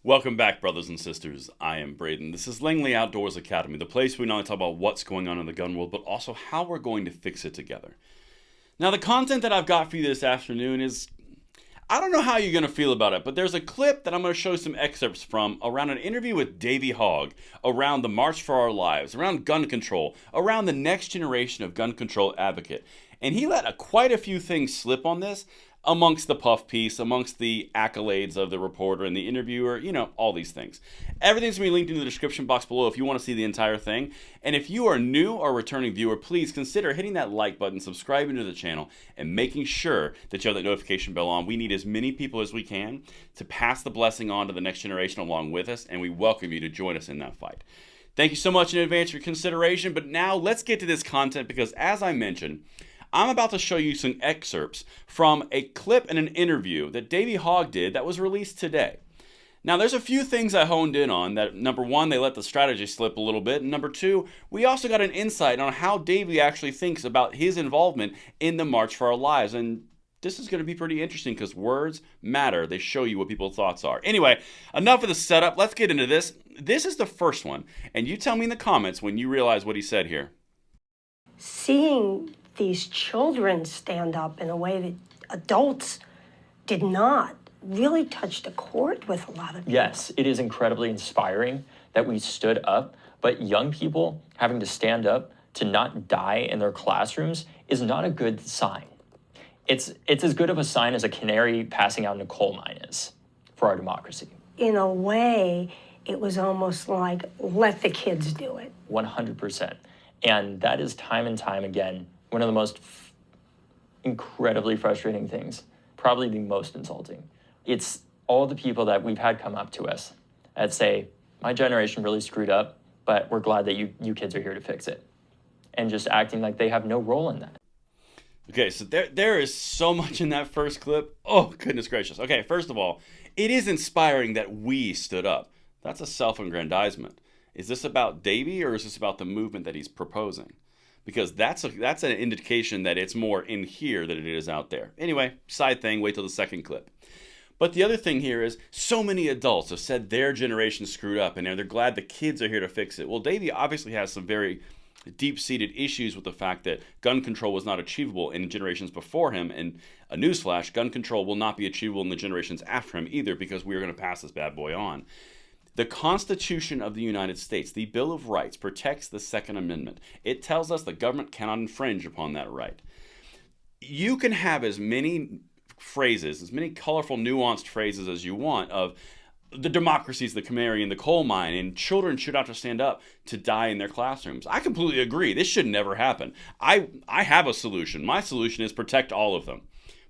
Welcome back, brothers and sisters. I am Braden. This is Langley Outdoors Academy, the place where we not only talk about what's going on in the gun world, but also how we're going to fix it together. Now, the content that I've got for you this afternoon is, I don't know how you're going to feel about it, but there's a clip that I'm going to show some excerpts from around an interview with Davey Hogg around the March for Our Lives, around gun control, around the next generation of gun control advocate. And he let quite a few things slip on this, amongst the puff piece, amongst the accolades of the reporter and the interviewer, all these things. Everything's going to be linked in the description box below if you want to see the entire thing. And if you are new or returning viewer, please consider hitting that like button, subscribing to the channel, and making sure that you have that notification bell on. We need as many people as we can to pass the blessing on to the next generation along with us, and we welcome you to join us in that fight. Thank you so much in advance for your consideration, but now let's get to this content because, as I mentioned, I'm about to show you some excerpts from a clip and an interview that Davey Hogg did that was released today. Now, there's a few things I honed in on that. Number one, they let the strategy slip a little bit. And number two, we also got an insight on how Davey actually thinks about his involvement in the March for Our Lives. And this is going to be pretty interesting because words matter. They show you what people's thoughts are. Anyway, enough of the setup. Let's get into this. This is the first one. And you tell me in the comments when you realize what he said here. Seeing these children stand up in a way that adults did not really touched a chord with a lot of people. Yes, it is incredibly inspiring that we stood up, but young people having to stand up to not die in their classrooms is not a good sign. It's as good of a sign as a canary passing out in a coal mine is for our democracy. In a way, it was almost like, let the kids do it. 100%. And that is time and time again one of the most incredibly frustrating things, probably the most insulting. It's all the people that we've had come up to us and say, my generation really screwed up, but we're glad that you kids are here to fix it. And just acting like they have no role in that. Okay, so there is so much in that first clip. Oh, goodness gracious. Okay, first of all, it is inspiring that we stood up. That's a self-aggrandizement. Is this about Davey or is this about the movement that he's proposing? Because that's an indication that it's more in here than it is out there. Anyway, side thing, wait till the second clip. But the other thing here is so many adults have said their generation screwed up and they're glad the kids are here to fix it. Well, Davey obviously has some very deep-seated issues with the fact that gun control was not achievable in generations before him. And a newsflash, gun control will not be achievable in the generations after him either because we are going to pass this bad boy on. The Constitution of the United States, the Bill of Rights, protects the Second Amendment. It tells us the government cannot infringe upon that right. You can have as many phrases, as many colorful, nuanced phrases as you want of the democracy's the canary in the coal mine, and children should have to stand up to die in their classrooms. I completely agree. This should never happen. I have a solution. My solution is protect all of them.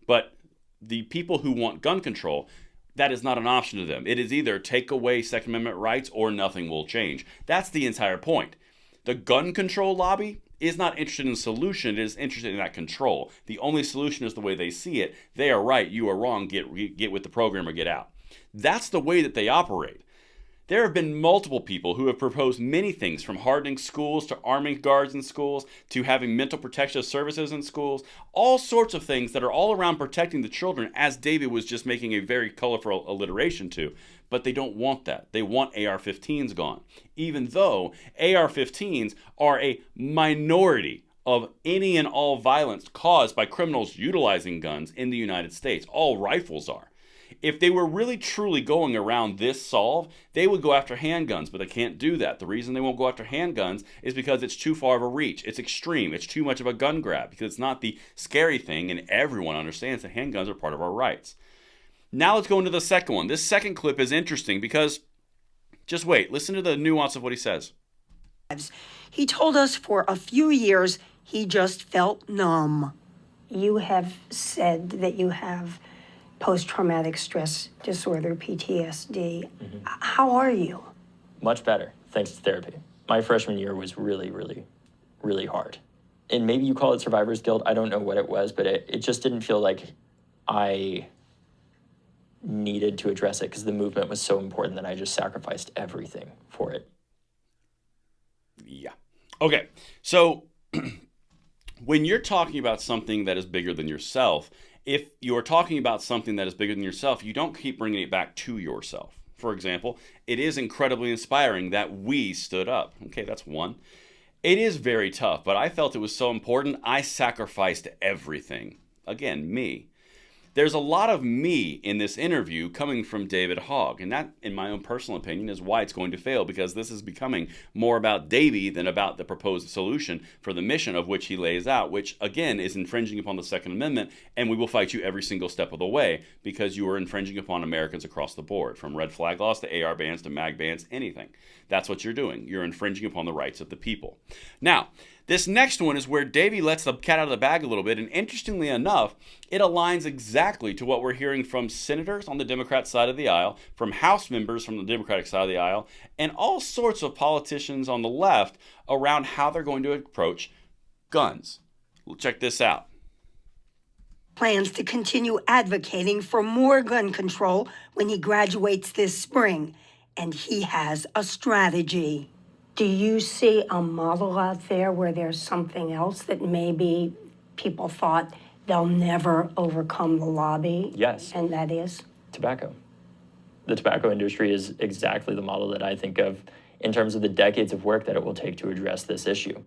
But the people who want gun control, that is not an option to them. It is either take away Second Amendment rights or nothing will change. That's the entire point. The gun control lobby is not interested in solution. It is interested in that control. The only solution is the way they see it. They are right. You are wrong. Get with the program or get out. That's the way that they operate. There have been multiple people who have proposed many things, from hardening schools to arming guards in schools to having mental protection services in schools, all sorts of things that are all around protecting the children, as David was just making a very colorful alliteration to. But they don't want that. They want AR-15s gone, even though AR-15s are a minority of any and all violence caused by criminals utilizing guns in the United States. All rifles are. If they were really truly going around this solve, they would go after handguns, but they can't do that. The reason they won't go after handguns is because it's too far of a reach. It's extreme. It's too much of a gun grab because it's not the scary thing, and everyone understands that handguns are part of our rights. Now let's go into the second one. This second clip is interesting because, just wait, listen to the nuance of what he says. He told us for a few years he just felt numb. You have said that you have post-traumatic stress disorder, PTSD. Mm-hmm. How are you? Much better, thanks to therapy. My freshman year was really, really, really hard. And maybe you call it survivor's guilt. I don't know what it was, but it just didn't feel like I needed to address it because the movement was so important that I just sacrificed everything for it. Yeah. Okay, so when you're talking about something that is bigger than yourself, if you're talking about something that is bigger than yourself, you don't keep bringing it back to yourself. for example, it is incredibly inspiring that we stood up. Okay, that's one. It is very tough, but I felt it was so important, I sacrificed everything. Again, me. There's a lot of me in this interview coming from David Hogg, and that, in my own personal opinion, is why it's going to fail, because this is becoming more about Davey than about the proposed solution for the mission of which he lays out, which, again, is infringing upon the Second Amendment, and we will fight you every single step of the way, because you are infringing upon Americans across the board, from red flag laws to AR bans to MAG bans, anything. That's what you're doing. You're infringing upon the rights of the people. Now, this next one is where Davey lets the cat out of the bag a little bit, and interestingly enough, it aligns exactly to what we're hearing from senators on the Democrat side of the aisle, from House members from the Democratic side of the aisle, and all sorts of politicians on the left around how they're going to approach guns. Check this out. Plans to continue advocating for more gun control when he graduates this spring, and he has a strategy. Do you see a model out there where there's something else that maybe people thought they'll never overcome the lobby? Yes. And that is? Tobacco. The tobacco industry is exactly the model that I think of in terms of the decades of work that it will take to address this issue.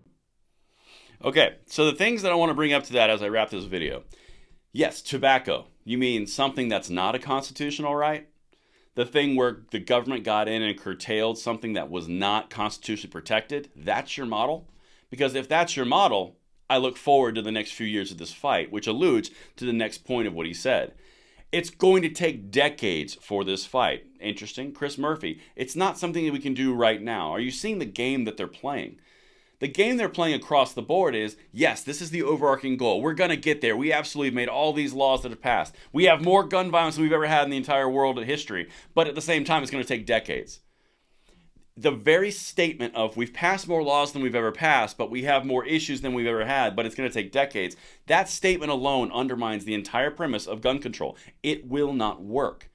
Okay, so the things that I want to bring up to that as I wrap this video. Yes, tobacco. You mean something that's not a constitutional right? The thing where the government got in and curtailed something that was not constitutionally protected, that's your model? Because if that's your model, I look forward to the next few years of this fight, which alludes to the next point of what he said. It's going to take decades for this fight. Interesting. Chris Murphy, it's not something that we can do right now. Are you seeing the game that they're playing? The game they're playing across the board is, yes, this is the overarching goal. We're going to get there. We absolutely have made all these laws that have passed. We have more gun violence than we've ever had in the entire world in history. But at the same time, it's going to take decades. The very statement of we've passed more laws than we've ever passed, but we have more issues than we've ever had, but it's going to take decades. That statement alone undermines the entire premise of gun control. It will not work.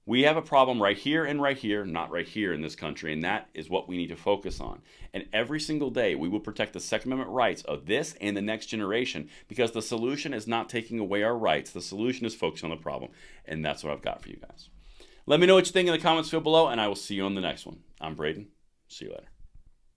We have a problem right here and right here, not right here in this country, and that is what we need to focus on. And every single day, we will protect the Second Amendment rights of this and the next generation, because the solution is not taking away our rights. The solution is focusing on the problem, and that's what I've got for you guys. Let me know what you think in the comments field below, and I will see you on the next one. I'm Braden. See you later.